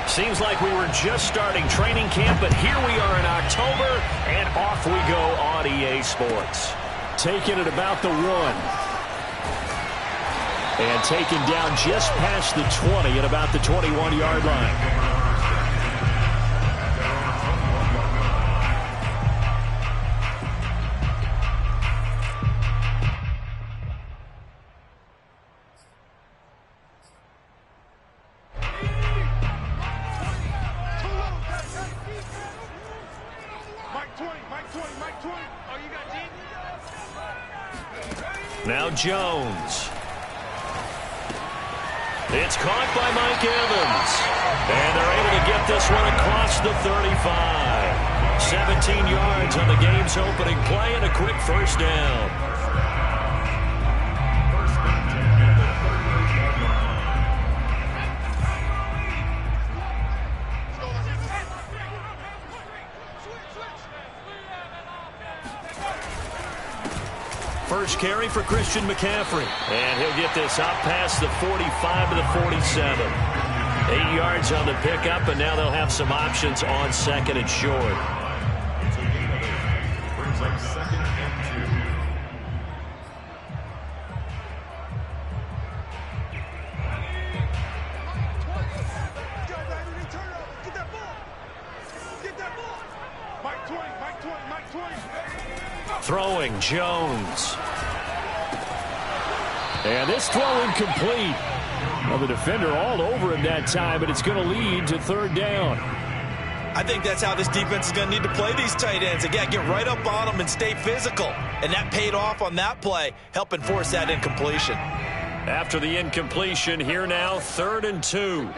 Seems like we were just starting training camp, but here we are in October, and off we go on EA Sports. Taking it about the 1. And taken down just past the 20 at about the 21-yard line. Now Jones. It's caught by Mike Evans. And they're able to get this one across the 35. 17 yards on the game's opening play and a quick first down. First carry for Christian McCaffrey. And he'll get this out past the 45 to the 47. 8 yards on the pickup, and now they'll have some options on second and short. Brings up second and 2. Throwing Jones. And this throw incomplete. Well, the defender all over him that time, but it's going to lead to third down. I think that's how this defense is going to need to play these tight ends. Again, get right up on them and stay physical. And that paid off on that play, helping force that incompletion. After the incompletion, here now, 3rd and 2.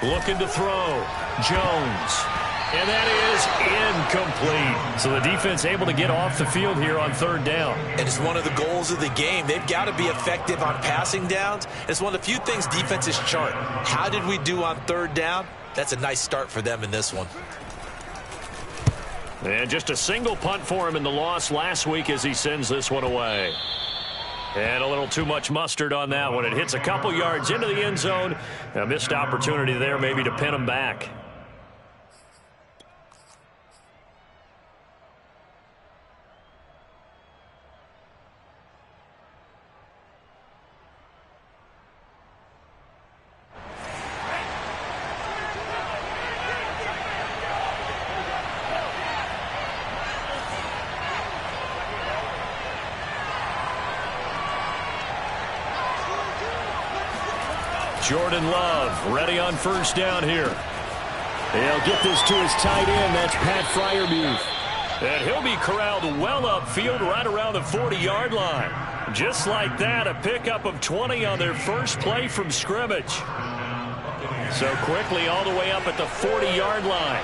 Looking to throw. Jones. And that is incomplete. So the defense able to get off the field here on 3rd down. And it's one of the goals of the game. They've got to be effective on passing downs. It's one of the few things defenses chart. How did we do on 3rd down? That's a nice start for them in this one. And just a single punt for him in the loss last week as he sends this one away. And a little too much mustard on that one. It hits a couple yards into the end zone. A missed opportunity there maybe to pin him back. Jordan Love ready on 1st down here. They'll get this to his tight end. That's Pat Freiermuth. And he'll be corralled well upfield right around the 40-yard line. Just like that, a pickup of 20 on their first play from scrimmage. So quickly all the way up at the 40-yard line.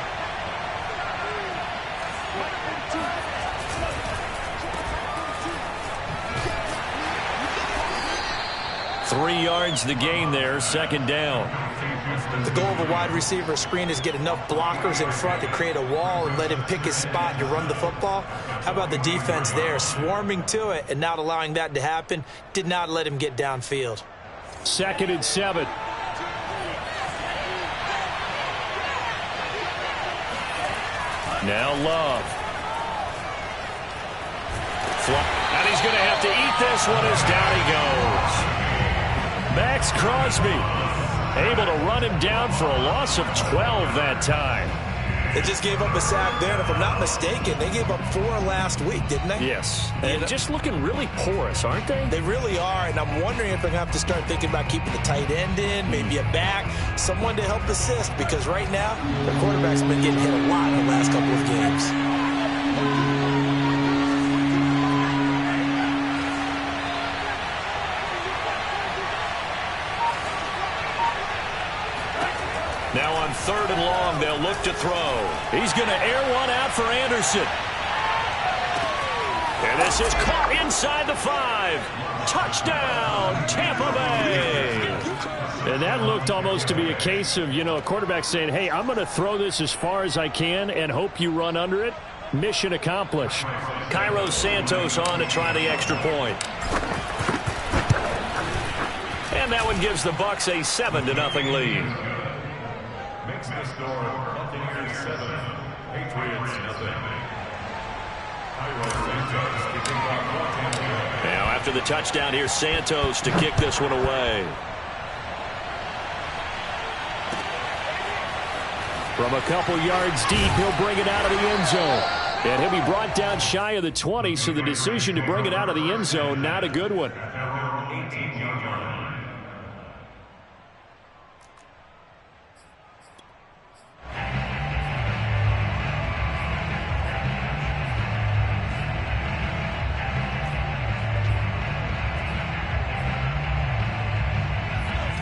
Three yards the gain there, 2nd down. The goal of a wide receiver screen is get enough blockers in front to create a wall and let him pick his spot to run the football. How about the defense there, swarming to it and not allowing that to happen? Did not let him get downfield. 2nd and 7. Now Love. And he's going to have to eat this one as down he goes. Max Crosby able to run him down for a loss of 12 that time. They just gave up a sack there, and if I'm not mistaken, they gave up 4 last week, didn't they? Yes. And just looking really porous, aren't they? They really are, and I'm wondering if they're going to have to start thinking about keeping the tight end in, maybe a back, someone to help assist, because right now, their quarterback's been getting hit a lot in the last couple of games. Now on 3rd and long, they'll look to throw. He's going to air one out for Anderson. And this is caught inside the 5. Touchdown, Tampa Bay. And that looked almost to be a case of, a quarterback saying, hey, I'm going to throw this as far as I can and hope you run under it. Mission accomplished. Cairo Santos on to try the extra point. And that one gives the Bucs a 7-0 lead. Makes the score Buccaneers 7, Patriots 0. Cairo Santos kicking off. Now after the touchdown, here's Santos to kick this one away. From a couple yards deep, he'll bring it out of the end zone. And he'll be brought down shy of the 20, so the decision to bring it out of the end zone, not a good one. 18-yard line.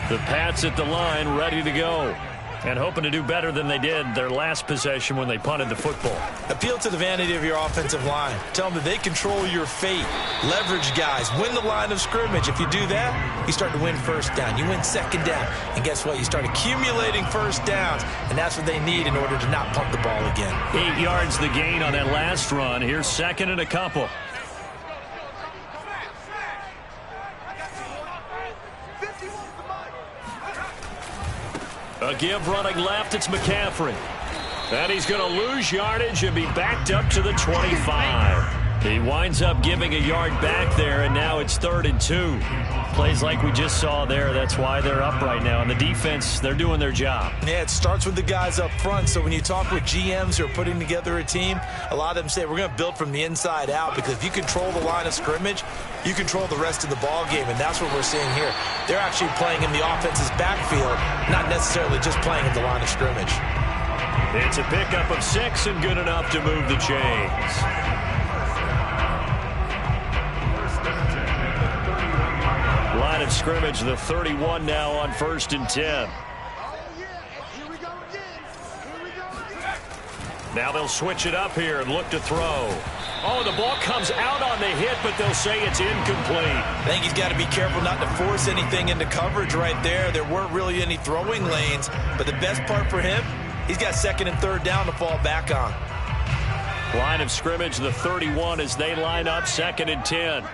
The Pats at the line, ready to go. And hoping to do better than they did their last possession when they punted the football. Appeal to the vanity of your offensive line. Tell them that they control your fate. Leverage guys. Win the line of scrimmage. If you do that, you start to win first down. You win second down. And guess what? You start accumulating first downs. And that's what they need in order to not punt the ball again. 8 yards the gain on that last run. Here's second and a couple. A give running left, it's McCaffrey. And he's going to lose yardage and be backed up to the 25. He winds up giving a yard back there, and now it's 3rd and 2. Plays like we just saw there. That's why they're up right now. And the defense, they're doing their job. Yeah, it starts with the guys up front. So when you talk with GMs who are putting together a team, a lot of them say we're going to build from the inside out, because if you control the line of scrimmage, you control the rest of the ball game, and that's what we're seeing here. They're actually playing in the offense's backfield, not necessarily just playing in the line of scrimmage. It's a pickup of 6 and good enough to move the chains. Line of scrimmage, the 31 now on 1st and 10. Now they'll switch it up here and look to throw. Oh, the ball comes out on the hit, but they'll say it's incomplete. I think he's got to be careful not to force anything into coverage right there. There weren't really any throwing lanes, but the best part for him, he's got 2nd and 3rd down to fall back on. Line of scrimmage, the 31 as they line up 2nd and 10.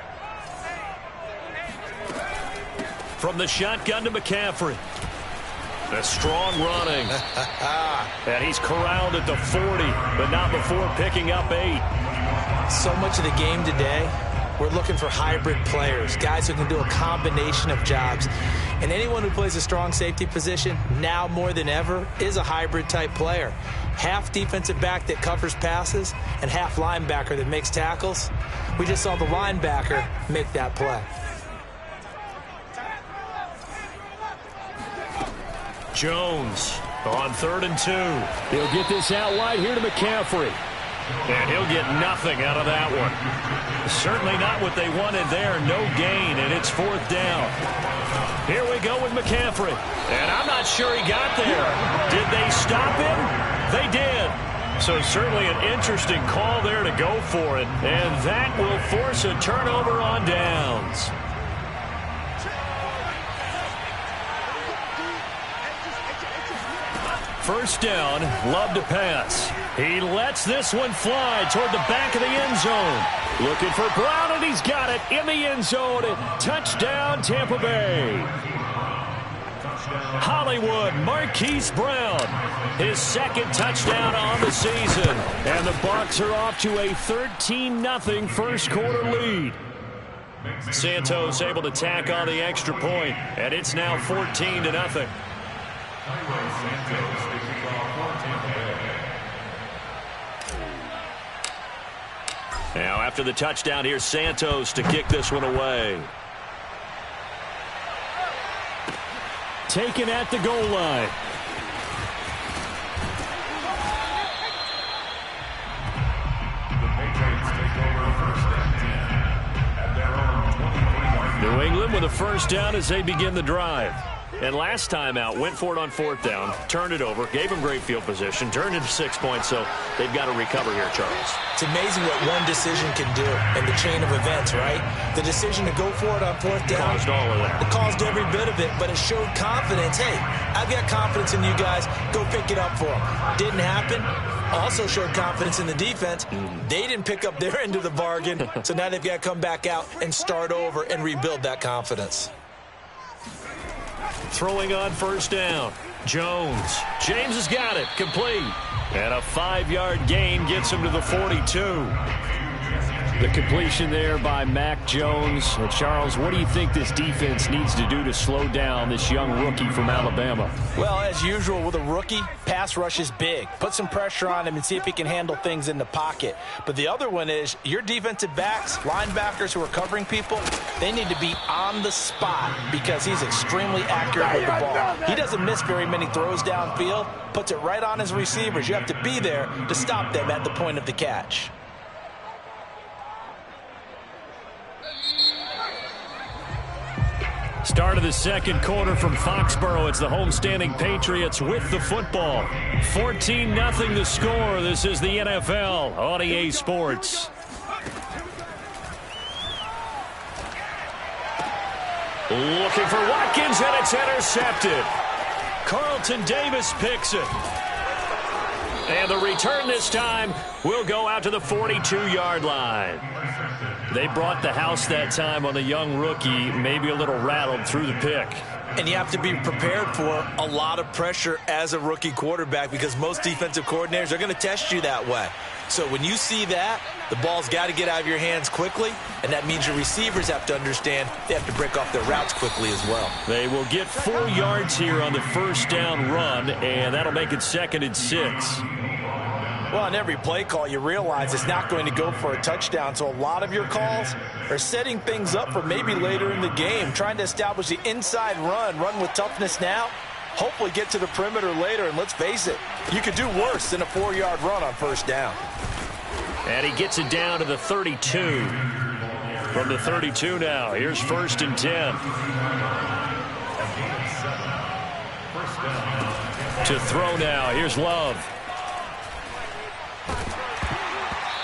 From the shotgun to McCaffrey. The strong running. And he's corralled at the 40, but not before picking up 8. So much of the game today, we're looking for hybrid players, guys who can do a combination of jobs. And anyone who plays a strong safety position, now more than ever, is a hybrid type player. Half defensive back that covers passes and half linebacker that makes tackles. We just saw the linebacker make that play. Jones on 3rd and 2. He'll get this out wide here to McCaffrey. And he'll get nothing out of that one. Certainly not what they wanted there. No gain, and it's 4th down. Here we go with McCaffrey. And I'm not sure he got there. Did they stop him? They did. So certainly an interesting call there to go for it. And that will force a turnover on downs. First down, Love to pass. He lets this one fly toward the back of the end zone. Looking for Brown, and he's got it in the end zone. Touchdown, Tampa Bay. Hollywood Marquise Brown, his 2nd touchdown on the season. And the Bucs are off to a 13-0 first quarter lead. Santos able to tack on the extra point, and it's now 14-0. Now after the touchdown, here's Santos to kick this one away. Taken at the goal line. The Patriots take over 1st and 10 at their own 23-yard line. New England with a first down as they begin the drive. And last time out, went for it on 4th down, turned it over, gave them great field position, turned into 6 points, so they've got to recover here, Charles. It's amazing what one decision can do in the chain of events, right? The decision to go for it on 4th down. Caused all of that. It caused every bit of it, but it showed confidence. Hey, I've got confidence in you guys. Go pick it up for them. Didn't happen. Also showed confidence in the defense. They didn't pick up their end of the bargain, so now they've got to come back out and start over and rebuild that confidence. Throwing on first down. Jones. James has got it. Complete. And a 5-yard gain gets him to the 42. The completion there by Mac Jones. Charles, what do you think this defense needs to do to slow down this young rookie from Alabama? Well, as usual with a rookie, pass rush is big. Put some pressure on him and see if he can handle things in the pocket. But the other one is your defensive backs, linebackers who are covering people, they need to be on the spot because he's extremely accurate with the ball. He doesn't miss very many throws downfield, puts it right on his receivers. You have to be there to stop them at the point of the catch. Start of the second quarter from Foxborough. It's the homestanding Patriots with the football. 14-0 the score. This is the NFL on EA Sports. Looking for Watkins, and it's intercepted. Carlton Davis picks it. And the return this time will go out to the 42-yard line. They brought the house that time on the young rookie, maybe a little rattled through the pick. And you have to be prepared for a lot of pressure as a rookie quarterback because most defensive coordinators are going to test you that way. So when you see that, the ball's got to get out of your hands quickly, and that means your receivers have to understand they have to break off their routes quickly as well. They will get 4 yards here on the first down run, and that'll make it 2nd and 6. Well, on every play call, you realize it's not going to go for a touchdown, so a lot of your calls are setting things up for maybe later in the game, trying to establish the inside run with toughness now, hopefully get to the perimeter later, and let's face it, you could do worse than a 4-yard run on first down. And he gets it down to the 32. From the 32 now, here's 1st and 10. To throw now, here's Love.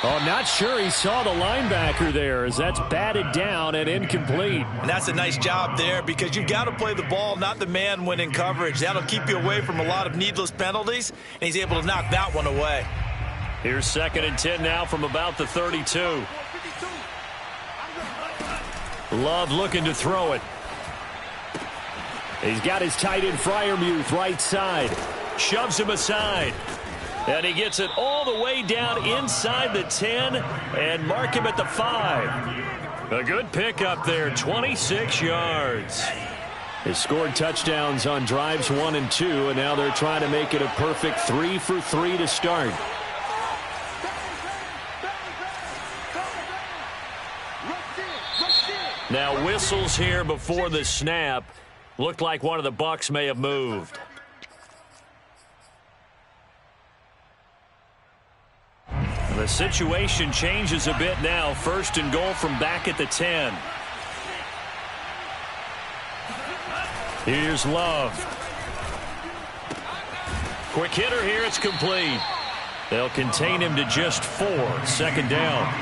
Oh, not sure he saw the linebacker there as that's batted down and incomplete. And that's a nice job there because you've got to play the ball, not the man when in coverage. That'll keep you away from a lot of needless penalties, and he's able to knock that one away. Here's 2nd and 10 now from about the 32. Love looking to throw it. He's got his tight end Freiermuth right side. Shoves him aside. And he gets it all the way down inside the 10 and mark him at the 5. A good pickup there, 26 yards. They scored touchdowns on drives 1 and 2, and now they're trying to make it a perfect 3 for 3 to start. Now whistles here before the snap. Looked like one of the Bucs may have moved. The situation changes a bit now. 1st and goal from back at the 10. Here's Love. Quick hitter here. It's complete. They'll contain him to just 4. 2nd down.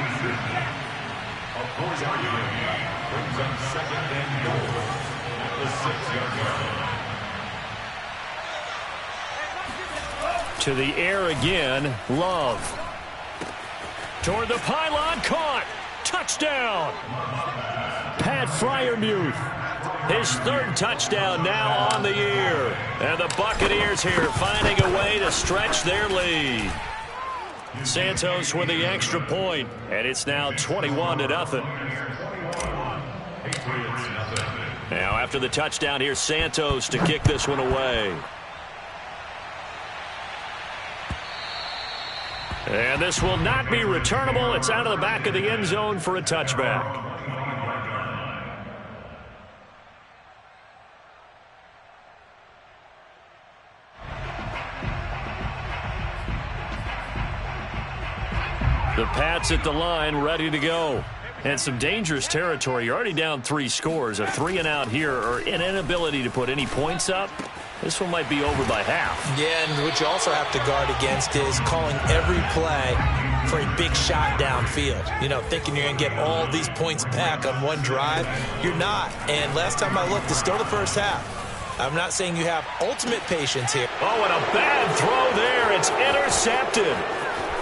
To the air again. Love. Toward the pylon, caught. Touchdown. Pat Freiermuth. His 3rd touchdown now on the year. And the Buccaneers here finding a way to stretch their lead. Santos with the extra point, and it's now 21-0. Now after the touchdown, here's Santos to kick this one away. And this will not be returnable. It's out of the back of the end zone for a touchback. The Pats at the line, ready to go. And some dangerous territory. You're already down 3 scores. A 3-and-out here, or an inability to put any points up. This one might be over by half. Yeah, and what you also have to guard against is calling every play for a big shot downfield. You know, thinking you're going to get all these points back on one drive. You're not. And last time I looked, it's still the first half. I'm not saying you have ultimate patience here. Oh, and a bad throw there. It's intercepted.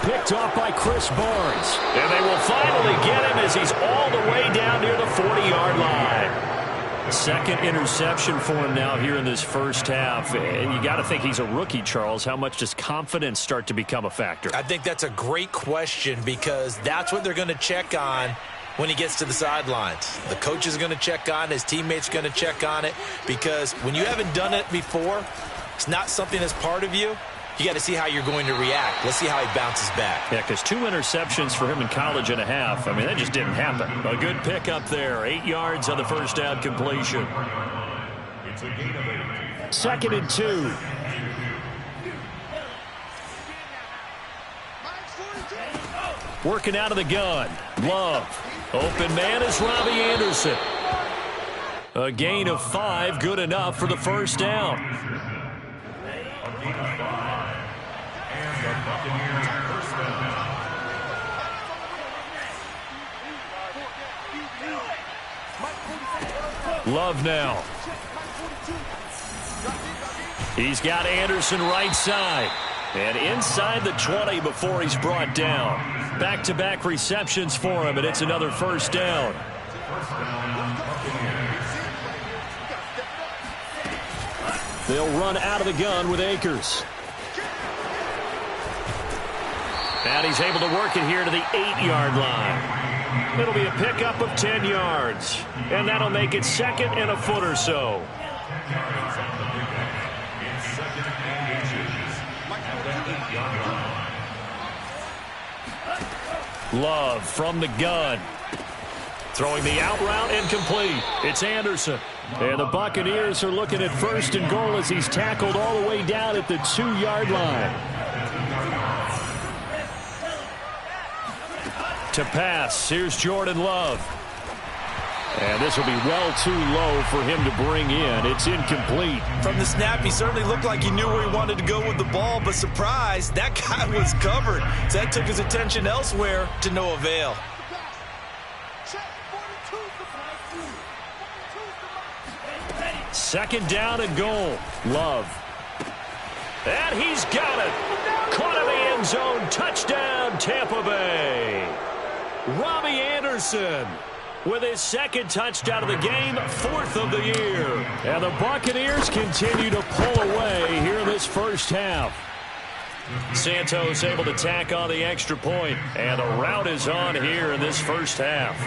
Picked off by Chris Barnes. And they will finally get him as he's all the way down near the 40-yard line. Second interception for him now here in this first half. And you got to think he's a rookie, Charles. How much does confidence start to become a factor? I think that's a great question because that's what they're going to check on when he gets to the sidelines. The coach is going to check on it. His teammates are going to check on it because when you haven't done it before, it's not something that's part of you. You got to see how you're going to react. Let's see how he bounces back. Yeah, because 2 interceptions for him in college and a half. I mean, that just didn't happen. A good pickup there. 8 yards on the first down completion. It's a gain of 8. 2nd and 2. Working out of the gun. Love. Open man is Robbie Anderson. A gain of 5, good enough for the first down. A gain of 5. And the Buccaneers first down. Love now. He's got Anderson right side. And inside the 20 before he's brought down. Back-to-back receptions for him, and it's another first down. They'll run out of the gun with Akers. And he's able to work it here to the 8-yard line. It'll be a pickup of 10 yards. And that'll make it 2nd and a foot or so. Love from the gun. Throwing the out route incomplete. It's Anderson. And the Buccaneers are looking at 1st and goal as he's tackled all the way down at the 2-yard line. To pass, here's Jordan Love. And this will be well too low for him to bring in. It's incomplete. From the snap, he certainly looked like he knew where he wanted to go with the ball, but surprise, that guy was covered. So that took his attention elsewhere to no avail. Second down and goal. Love. And he's got it. Caught in the end zone. Touchdown, Tampa Bay. Robbie Anderson with his 2nd touchdown of the game, 4th of the year. And the Buccaneers continue to pull away here in this first half. Santos able to tack on the extra point, and the rout is on here in this first half.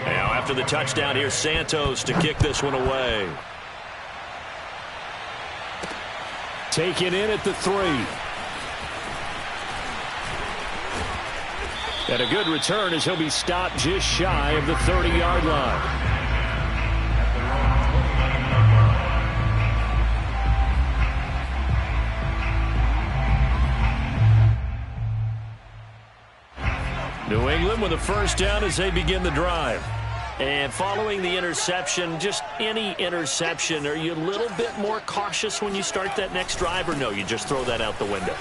Now after the touchdown, here's Santos to kick this one away. Taken in at the 3. And a good return as he'll be stopped just shy of the 30-yard line. New England with a first down as they begin the drive. And following the interception, just any interception, are you a little bit more cautious when you start that next drive, or no, you just throw that out the window?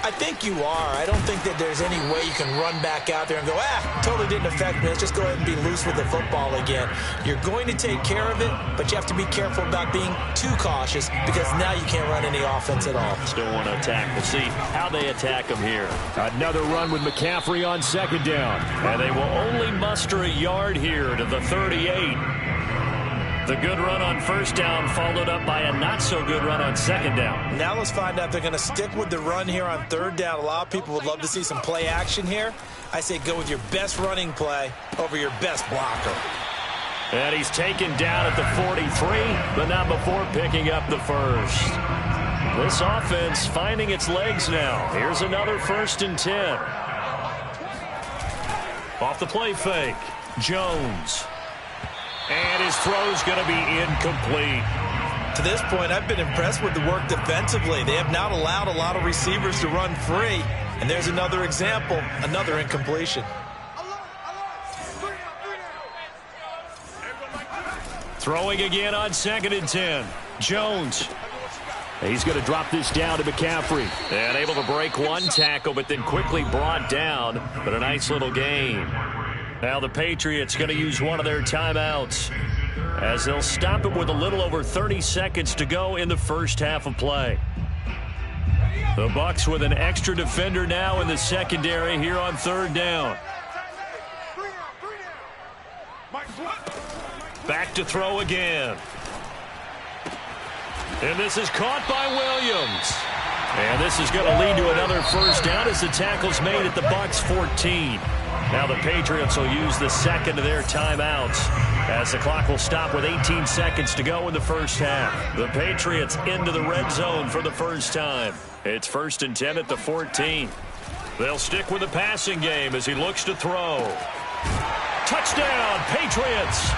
I think you are. I don't think that there's any way you can run back out there and go, totally didn't affect me. Let's just go ahead and be loose with the football again. You're going to take care of it, but you have to be careful about being too cautious because now you can't run any offense at all. Still want to attack. We'll see how they attack him here. Another run with McCaffrey on 2nd down. And they will only muster a yard here to the 38. The good run on 1st down followed up by a not-so-good run on 2nd down. Now let's find out if they're going to stick with the run here on 3rd down. A lot of people would love to see some play action here. I say go with your best running play over your best blocker. And he's taken down at the 43, but not before picking up the 1st. This offense finding its legs now. Here's another 1st and 10. Off the play fake, Jones. And his throw's going to be incomplete. To this point, I've been impressed with the work defensively. They have not allowed a lot of receivers to run free. And there's another example, another incompletion. Throwing again on 2nd and 10. Jones. He's going to drop this down to McCaffrey. And able to break one tackle, but then quickly brought down. But a nice little gain. Now the Patriots going to use one of their timeouts. as they'll stop it with a little over 30 seconds to go in the first half of play. The Bucs with an extra defender now in the secondary here on third down. Back to throw again. And this is caught by Williams. And this is going to lead to another first down as the tackle's made at the Bucs 14. Now the Patriots will use the second of their timeouts as the clock will stop with 18 seconds to go in the first half. The Patriots into the red zone for the first time. It's 1st and 10 at the 14. They'll stick with the passing game as he looks to throw. Touchdown, Patriots!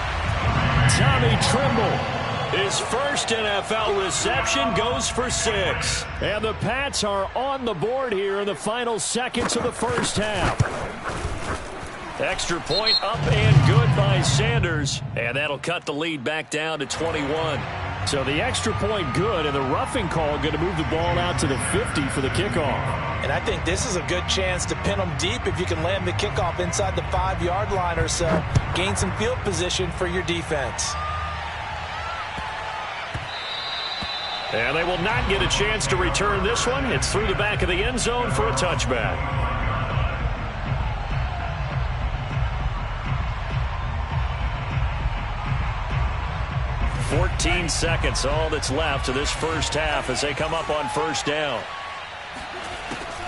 Tommy Tremble. His first NFL reception goes for 6. And the Pats are on the board here in the final seconds of the first half. Extra point up and good by Sanders. And that'll cut the lead back down to 21. So the extra point good, and the roughing call going to move the ball out to the 50 for the kickoff. And I think this is a good chance to pin them deep if you can land the kickoff inside the 5-yard line or so. Gain some field position for your defense. And they will not get a chance to return this one. It's through the back of the end zone for a touchback. 14 seconds, all that's left of this first half as they come up on first down.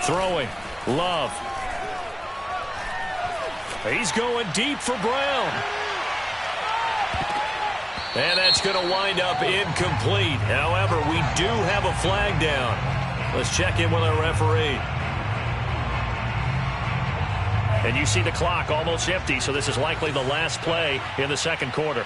Throwing, Love. He's going deep for Brown. And that's going to wind up incomplete. However, we do have a flag down. Let's check in with our referee. And you see the clock almost empty, so this is likely the last play in the second quarter.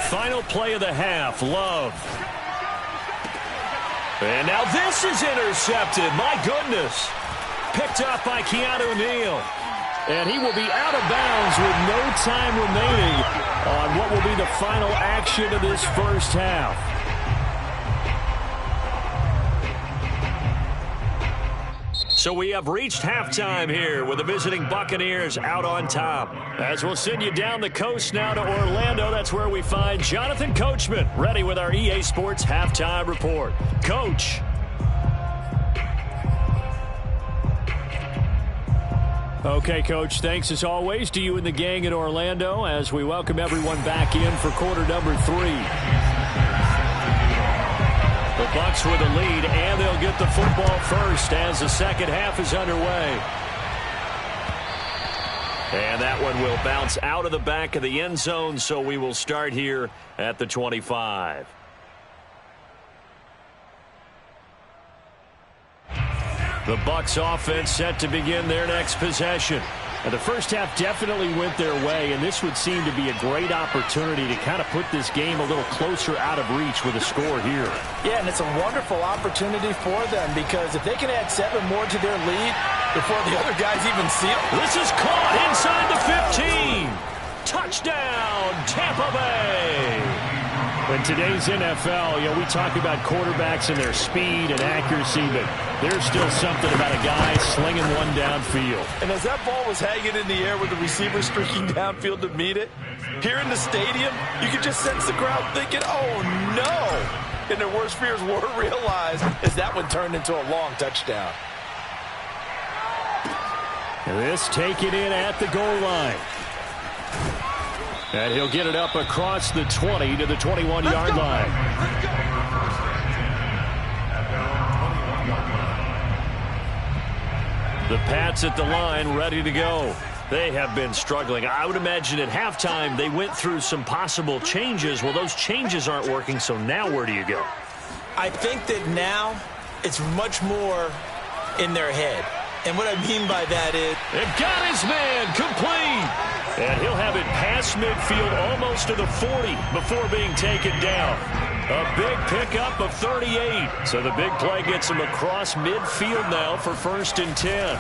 Final play of the half, Love. And now this is intercepted. My goodness. Picked up by Keanu Neal. And he will be out of bounds with no time remaining on what will be the final action of this first half. So we have reached halftime here with the visiting Buccaneers out on top. As we'll send you down the coast now to Orlando, that's where we find Jonathan Coachman ready with our EA Sports Halftime Report. Coach. Okay, Coach, thanks as always to you and the gang in Orlando as we welcome everyone back in for quarter number 3. The Bucs with the lead, and they'll get the football first as the second half is underway. And that one will bounce out of the back of the end zone, so we will start here at the 25. The Bucs offense set to begin their next possession. And the first half definitely went their way, and this would seem to be a great opportunity to kind of put this game a little closer out of reach with a score here. Yeah, and it's a wonderful opportunity for them because if they can add 7 more to their lead before the other guys even see it. This is caught inside the 15. Touchdown, Tampa Bay. In today's NFL, we talk about quarterbacks and their speed and accuracy, but there's still something about a guy slinging one downfield. And as that ball was hanging in the air with the receiver streaking downfield to meet it, here in the stadium, you could just sense the crowd thinking, oh, no. And their worst fears were realized as that one turned into a long touchdown. This taken in at the goal line. And he'll get it up across the 20 to the 21-yard line. The Pats at the line ready to go. They have been struggling. I would imagine at halftime they went through some possible changes. Well, those changes aren't working, so now where do you go? I think that now it's much more in their head. And what I mean by that is... They've got his man complete. And he'll have it past midfield almost to the 40 before being taken down. A big pickup of 38. So the big play gets him across midfield now for 1st and 10.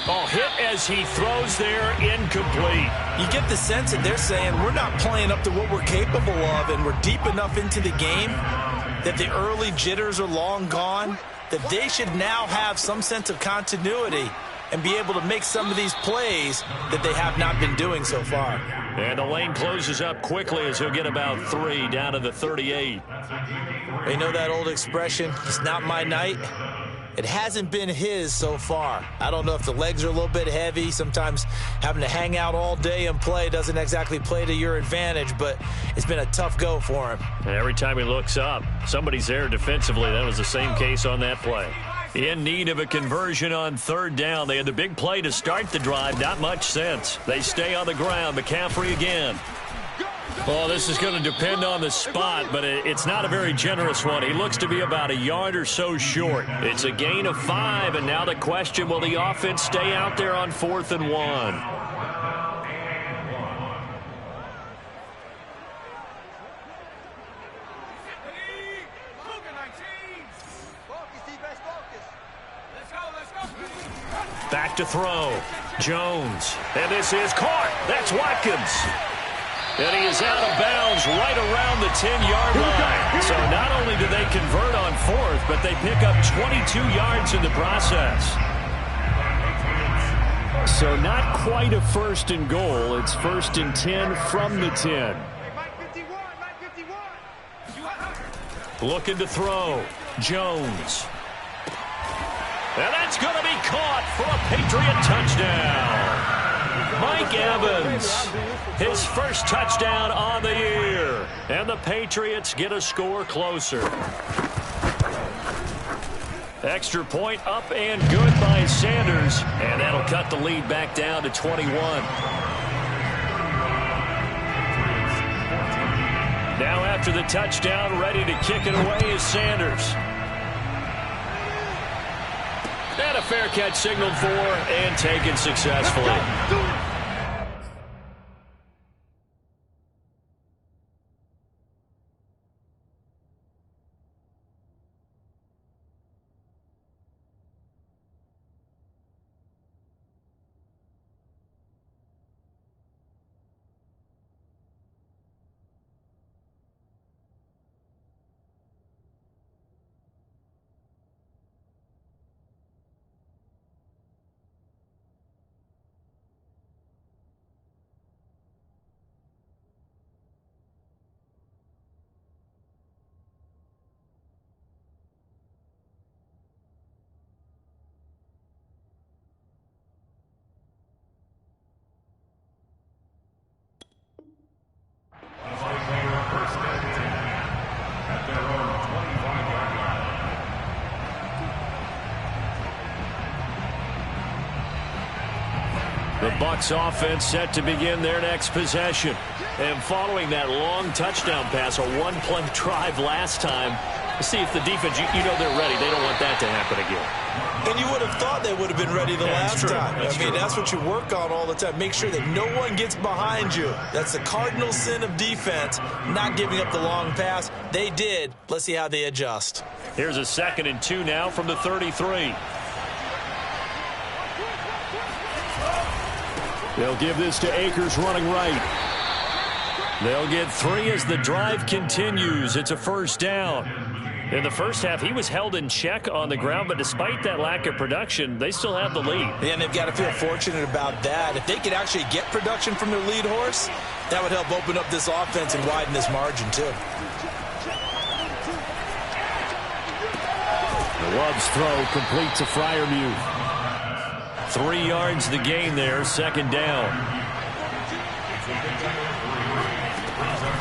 Oh, hit as he throws there, incomplete. You get the sense that they're saying we're not playing up to what we're capable of, and we're deep enough into the game that the early jitters are long gone, that they should now have some sense of continuity and be able to make some of these plays that they have not been doing so far. And the lane closes up quickly as he'll get about 3 down to the 38. You know that old expression, it's not my night? It hasn't been his so far. I don't know if the legs are a little bit heavy. Sometimes having to hang out all day and play doesn't exactly play to your advantage, but it's been a tough go for him. And every time he looks up, somebody's there defensively. That was the same case on that play. In need of a conversion on 3rd down. They had the big play to start the drive. Not much sense. They stay on the ground. McCaffrey again. Well, this is going to depend on the spot, but it's not a very generous one. He looks to be about a yard or so short. It's a gain of 5, and now the question, will the offense stay out there on 4th and 1? Back to throw. Jones. And this is caught. That's Watkins. And he is out of bounds right around the 10-yard line. So not only do they convert on 4th, but they pick up 22 yards in the process. So not quite a 1st and goal. It's 1st and 10 from the 10. Looking to throw. Jones. And that's going to be caught for a Patriot touchdown. Mike Evans, his first touchdown on the year. And the Patriots get a score closer. Extra point up and good by Sanders. And that'll cut the lead back down to 21. Now after the touchdown, ready to kick it away is Sanders. And a fair catch signaled for and taken successfully. The Bucs offense set to begin their next possession. And following that long touchdown pass, a one-play drive last time, see if the defense, you know they're ready. They don't want that to happen again. And you would have thought they would have been ready the last time. I mean, that's what you work on all the time. Make sure that no one gets behind you. That's the cardinal sin of defense, not giving up the long pass. They did. Let's see how they adjust. Here's a 2nd and 2 now from the 33. They'll give this to Akers running right. They'll get 3 as the drive continues. It's a 1st down. In the first half, he was held in check on the ground, but despite that lack of production, they still have the lead. And they've got to feel fortunate about that. If they could actually get production from their lead horse, that would help open up this offense and widen this margin, too. Love's throw complete to Freiermuth. 3 yards the gain there, 2nd down.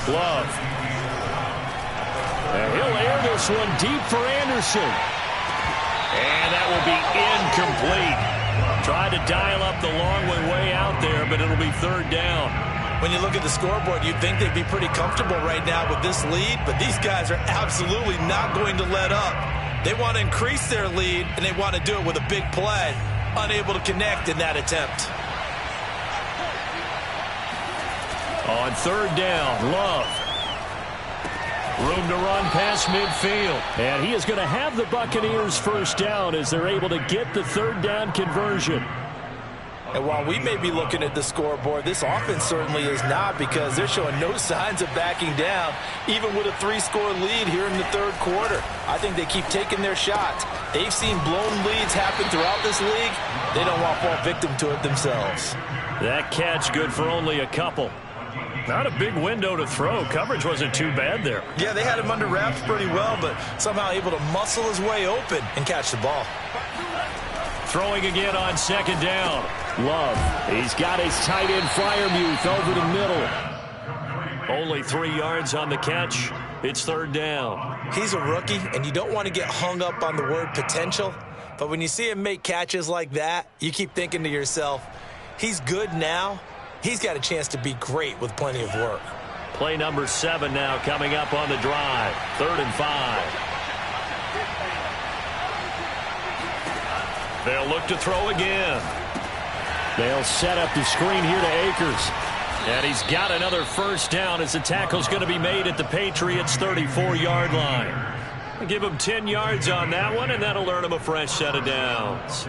Love. And he'll air this one deep for Anderson. And that will be incomplete. Tried to dial up the long way out there, but it'll be 3rd down. When you look at the scoreboard, you'd think they'd be pretty comfortable right now with this lead, but these guys are absolutely not going to let up. They want to increase their lead, and they want to do it with a big play. Unable to connect in that attempt. On 3rd down, Love. Room to run past midfield. And he is going to have the Buccaneers 1st down as they're able to get the 3rd down conversion. And while we may be looking at the scoreboard, this offense certainly is not, because they're showing no signs of backing down, even with a 3-score lead here in the third quarter. I think they keep taking their shots. They've seen blown leads happen throughout this league. They don't want to fall victim to it themselves. That catch good for only a couple. Not a big window to throw. Coverage wasn't too bad there. Yeah, they had him under wraps pretty well, but somehow able to muscle his way open and catch the ball. Throwing again on second down. Love. He's got his tight end Freiermuth over the middle. Only 3 yards on the catch. It's third down. He's a rookie, and you don't want to get hung up on the word potential. But when you see him make catches like that, you keep thinking to yourself, he's good now. He's got a chance to be great with plenty of work. Play number 7 now coming up on the drive. 3rd and 5. They'll look to throw again. They'll set up the screen here to Akers. And he's got another first down as the tackle's going to be made at the Patriots' 34-yard line. Give him 10 yards on that one, and that'll earn him a fresh set of downs.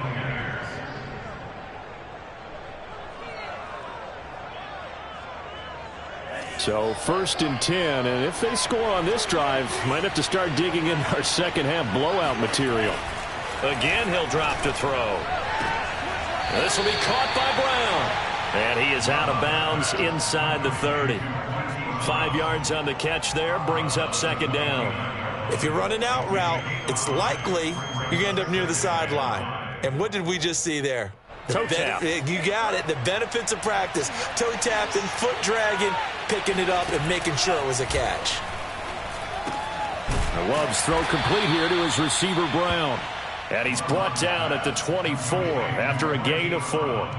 So 1st and 10, and if they score on this drive, might have to start digging in our second-half blowout material. Again, he'll drop to throw. This will be caught by Brown. And he is out of bounds inside the 30. 5 yards on the catch there, brings up second down. If you're running out route, it's likely you're going to end up near the sideline. And what did we just see there? Toe tap. You got it. The benefits of practice. Toe tapping, foot dragging, picking it up, and making sure it was a catch. Love's throw complete here to his receiver, Brown. And he's brought down at the 24 after a gain of 4.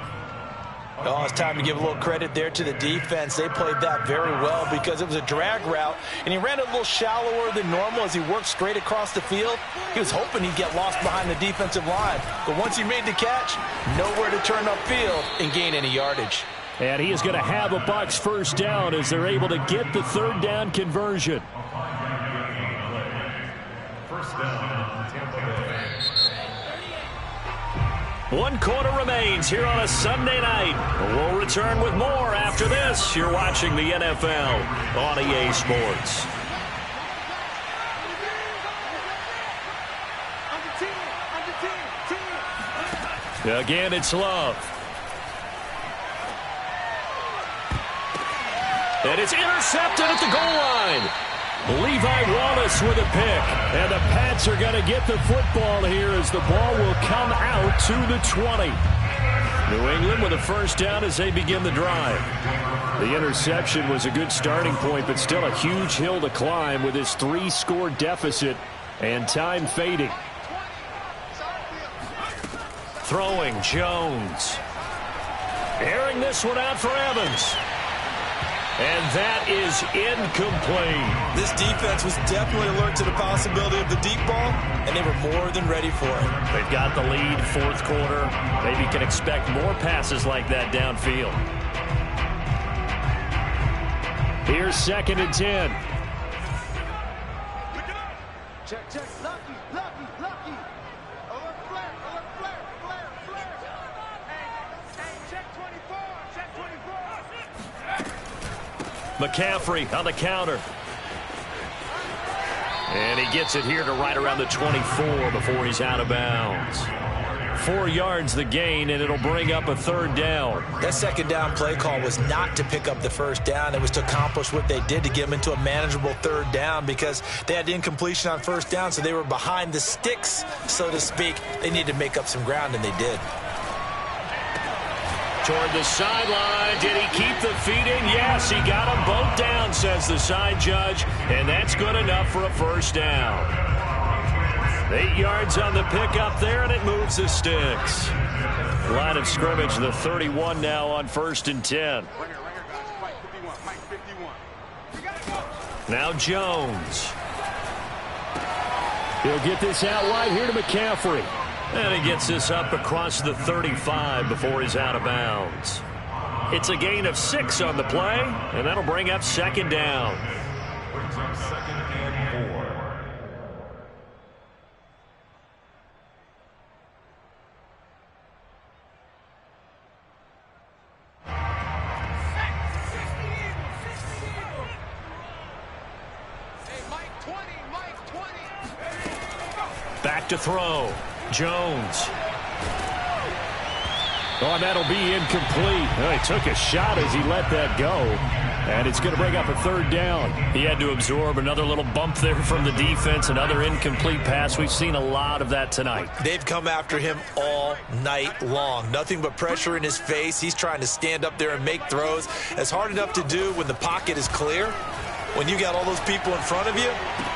Oh, it's time to give a little credit there to the defense. They played that very well because it was a drag route, and he ran a little shallower than normal as he worked straight across the field. He was hoping he'd get lost behind the defensive line, but once he made the catch, nowhere to turn upfield and gain any yardage. And he is going to have a Bucs first down as they're able to get the third down conversion. First down, Tampa Bay. 1 quarter remains here on a Sunday night. We'll return with more after this. You're watching the NFL on EA Sports. Again, it's Love. And it's intercepted at the goal line. Levi Wallace with a pick. And the Pats are going to get the football here as the ball will come out to the 20. New England with a first down as they begin the drive. The interception was a good starting point, but still a huge hill to climb with this 3-score deficit and time fading. Throwing Jones. Airing this one out for Evans. And that is incomplete. This defense was definitely alert to the possibility of the deep ball, and they were more than ready for it. They've got the lead, 4th quarter. Maybe can expect more passes like that downfield. Here's 2nd and 10. Check, check. Lucky. Alert flare. Hey, check 24. Check 24. McCaffrey on the counter. And he gets it here to right around the 24 before he's out of bounds. 4 yards the gain, and it'll bring up a third down. That second down play call was not to pick up the first down. It was to accomplish what they did to get them into a manageable third down because they had incompletion on first down, so they were behind the sticks, so to speak. They needed to make up some ground, and they did. Toward the sideline. Did he keep the feet in? Yes, he got them both down, says the side judge, and that's good enough for a first down. 8 yards on the pickup there, and it moves the sticks. Line of scrimmage, the 31 now on 1st and 10. Now Jones. He'll get this out wide here to McCaffrey. And he gets this up across the 35 before he's out of bounds. It's a gain of 6 on the play, and that'll bring up second down. Brings up 2nd and 4. to throw. Jones. Oh, and that'll be incomplete. Oh, he took a shot as he let that go. And it's going to bring up a third down. He had to absorb another little bump there from the defense, another incomplete pass. We've seen a lot of that tonight. They've come after him all night long. Nothing but pressure in his face. He's trying to stand up there and make throws. It's hard enough to do when the pocket is clear. When you got all those people in front of you,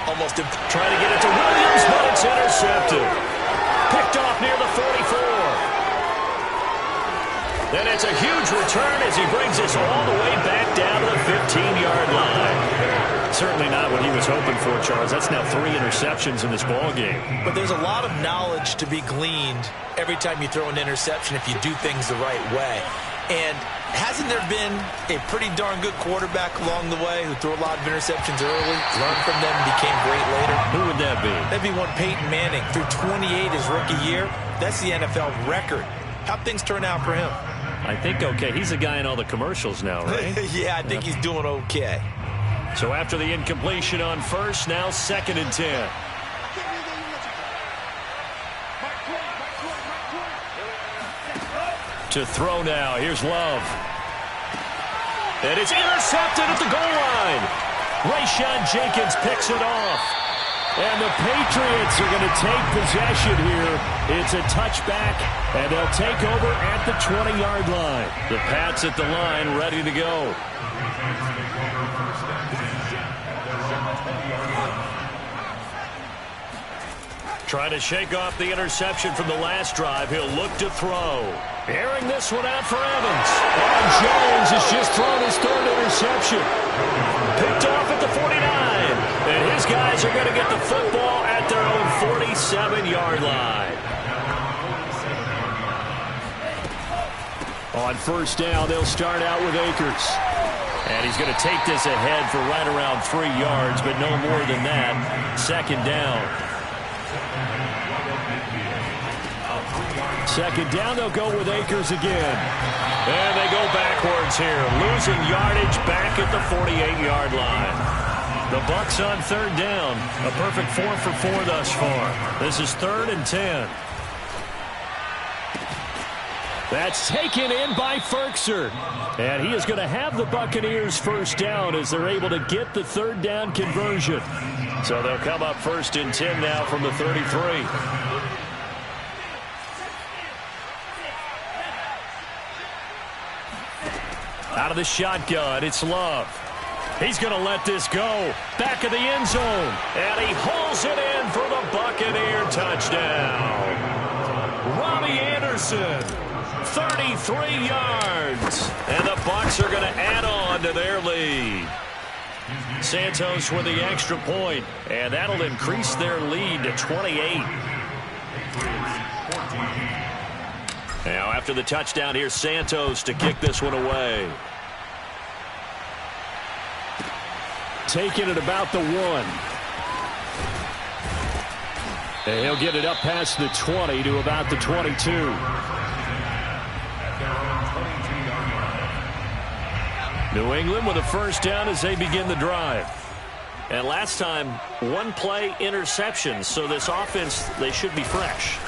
almost trying to get it to Williams, but it's intercepted. Picked off near the 44. Then it's a huge return as he brings us all the way back down to the 15-yard line. Certainly not what he was hoping for, Charles. That's now 3 interceptions in this ball game. But there's a lot of knowledge to be gleaned every time you throw an interception if you do things the right way. And hasn't there been a pretty darn good quarterback along the way who threw a lot of interceptions early, learned from them, became great later? Who would that be? That'd be one Peyton Manning. Threw 28 his rookie year. That's the NFL record. How'd things turn out for him? I think okay. He's a guy in all the commercials now, right? Yeah, I think he's doing okay. So after the incompletion on first, now 2nd and 10. To throw now. Here's Love. And it's intercepted at the goal line. Rayshawn Jenkins picks it off. And the Patriots are going to take possession here. It's a touchback, and they'll take over at the 20-yard line. The Pats at the line, ready to go. Trying to shake off the interception from the last drive. He'll look to throw. Airing this one out for Evans. And Jones has just thrown his 3rd interception. Picked off at the 49. And his guys are going to get the football at their own 47-yard line. On first down, they'll start out with Akers. And he's going to take this ahead for right around 3 yards, but no more than that. 2nd down. 2nd down, they'll go with Akers again. And they go backwards here, losing yardage back at the 48-yard line. The Bucs on 3rd down. A perfect 4 for 4 thus far. This is 3rd and 10. That's taken in by Ferkser. And he is going to have the Buccaneers first down as they're able to get the 3rd down conversion. So they'll come up 1st and 10 now from the 33. Out of the shotgun, it's Love. He's going to let this go. Back of the end zone. And he hauls it in for the Buccaneer touchdown. Robbie Anderson, 33 yards. And the Bucs are going to add on to their lead. Santos with the extra point. And that'll increase their lead to 28. Now after the touchdown, here's Santos to kick this one away. Taking it about the 1. And he'll get it up past the 20 to about the 22. New England with a first down as they begin the drive. And last time, 1-play interception. So this offense, they should be fresh.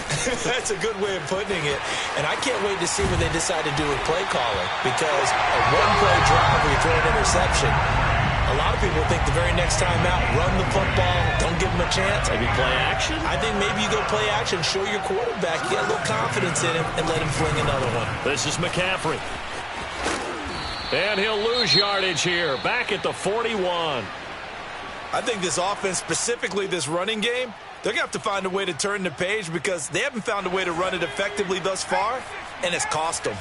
That's a good way of putting it. And I can't wait to see what they decide to do with play calling. Because a 1-play drive where you throw an interception, a lot of people think the very next time out, run the football, don't give them a chance. Maybe play action? I think maybe you go play action, show your quarterback, you get a little confidence in him, and let him fling another one. This is McCaffrey. And he'll lose yardage here, back at the 41. I think this offense, specifically this running game, they're going to have to find a way to turn the page because they haven't found a way to run it effectively thus far, and it's cost them.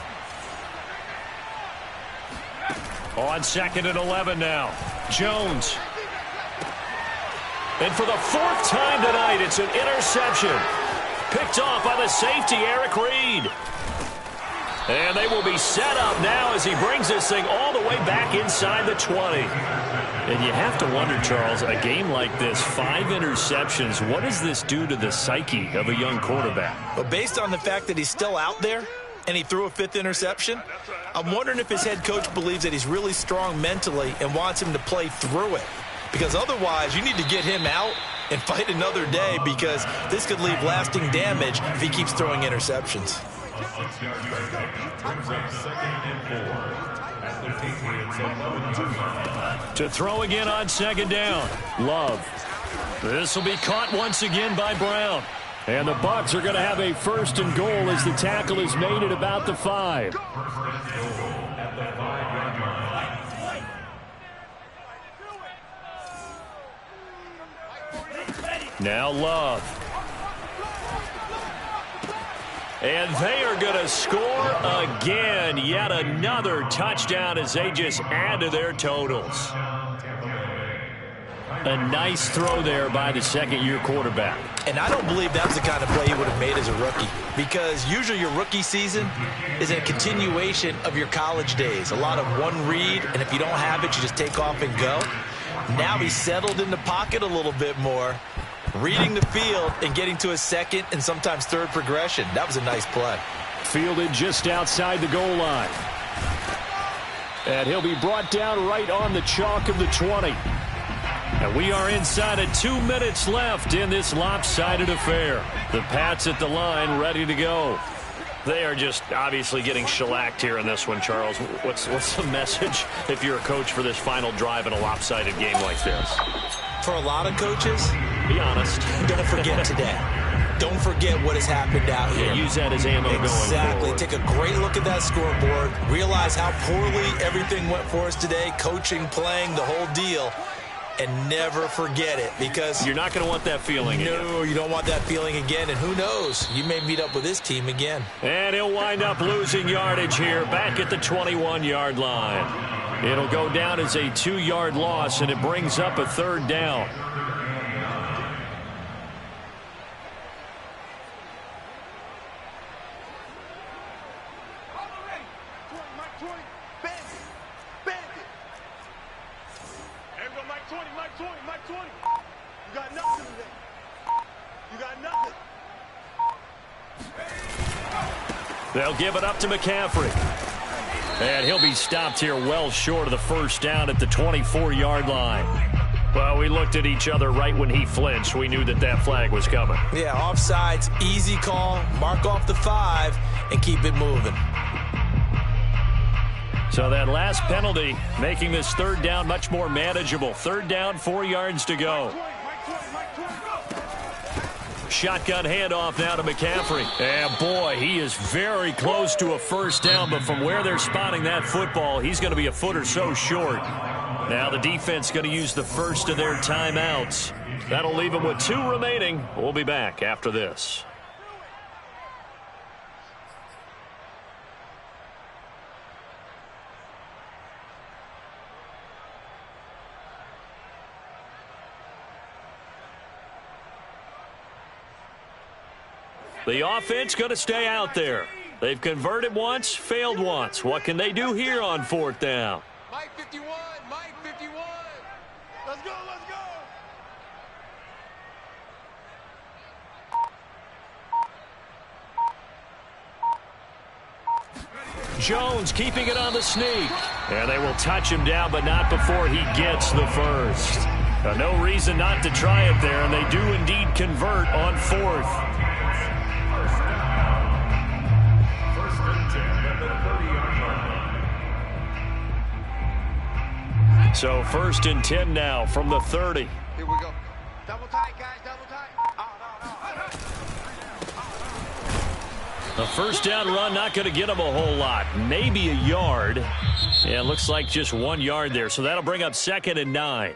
On 2nd and 11 now. Jones. And for the 4th time tonight, it's an interception. Picked off by the safety, Eric Reed. And they will be set up now as he brings this thing all the way back inside the 20. And you have to wonder, Charles, a game like this, 5 interceptions, what does this do to the psyche of a young quarterback? But based on the fact that he's still out there, and he threw a 5th interception, I'm wondering if his head coach believes that he's really strong mentally and wants him to play through it. because otherwise you need to get him out and fight another day, because this could leave lasting damage if he keeps throwing interceptions. 6-yard pickup brings up 2nd and 4 at the Patriots 11-yard line. To throw again on 2nd down. Love. This will be caught once again by Brown. And the Bucs are going to have a 1st and goal as the tackle is made at about the 5. First and goal at the 5-yard line. Now Love. And they are going to score again. Yet another touchdown as they just add to their totals. A nice throw there by the second-year quarterback. And I don't believe that was the kind of play he would have made as a rookie, because usually your rookie season is a continuation of your college days. A lot of one read, and if you don't have it, you just take off and go. Now he's settled in the pocket a little bit more, reading the field and getting to a second and sometimes third progression. That was a nice play. Fielded just outside the goal line. And he'll be brought down right on the chalk of the 20. And we are inside of 2 minutes left in this lopsided affair. The Pats at the line, ready to go. They are just obviously getting shellacked here in this one, Charles. What's the message if you're a coach for this final drive in a lopsided game like this? For a lot of coaches, Be honest. don't forget today. Don't forget what has happened out here. Yeah, use that as ammo going Exactly. forward. Take a great look at that scoreboard. Realize how poorly everything went for us today. Coaching, playing, the whole deal. And never forget it, because You're not going to want that feeling again. no, you don't want that feeling again. And who knows? You may meet up with this team again. And he'll wind up losing yardage here back at the 21-yard line. It'll go down as a 2-yard loss, and it brings up a 3rd down. Mike 20, bend it. There we go, Mike 20, Mike 20, Mike 20. You got nothing today. You got nothing. They'll give it up to McCaffrey. And he'll be stopped here well short of the 1st down at the 24-yard line. Well, we looked at each other right when he flinched. We knew that that flag was coming. Yeah, offsides, easy call. Mark off the 5 and keep it moving. So that last penalty making this 3rd down much more manageable. 3rd down, 4 yards to go. Shotgun handoff now to McCaffrey. And boy, he is very close to a 1st down, but from where they're spotting that football, he's going to be a foot or so short. Now the defense going to use the first of their timeouts. That'll leave them with 2 remaining. We'll be back after this. The offense going to stay out there. They've converted once, failed once. What can they do here on 4th down? Mike 51, Mike 51. Let's go, let's go. Jones keeping it on the sneak. And they will touch him down, but not before he gets the 1st. No reason not to try it there, and they do indeed convert on 4th. So 1st and 10 now from the 30. Here we go. Double tight, guys, double tight. The 1st down run not going to get him a whole lot. Maybe a yard. Yeah, it looks like just 1 yard there. So that'll bring up 2nd and 9.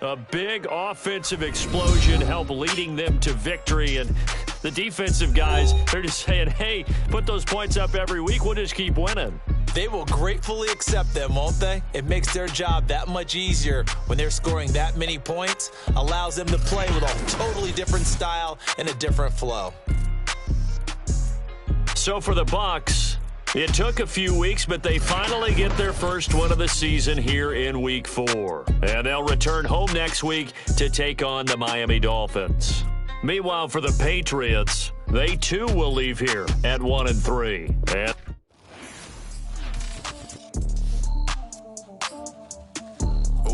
A big offensive explosion help leading them to victory. And the defensive guys, they're just saying, hey, put those points up every week. We'll just keep winning. They will gratefully accept them, won't they? It makes their job that much easier when they're scoring that many points. Allows them to play with a totally different style and a different flow. So for the Bucs, it took a few weeks, but they finally get their first win of the season here in Week 4. And they'll return home next week to take on the Miami Dolphins. Meanwhile, for the Patriots, they too will leave here at 1-3. And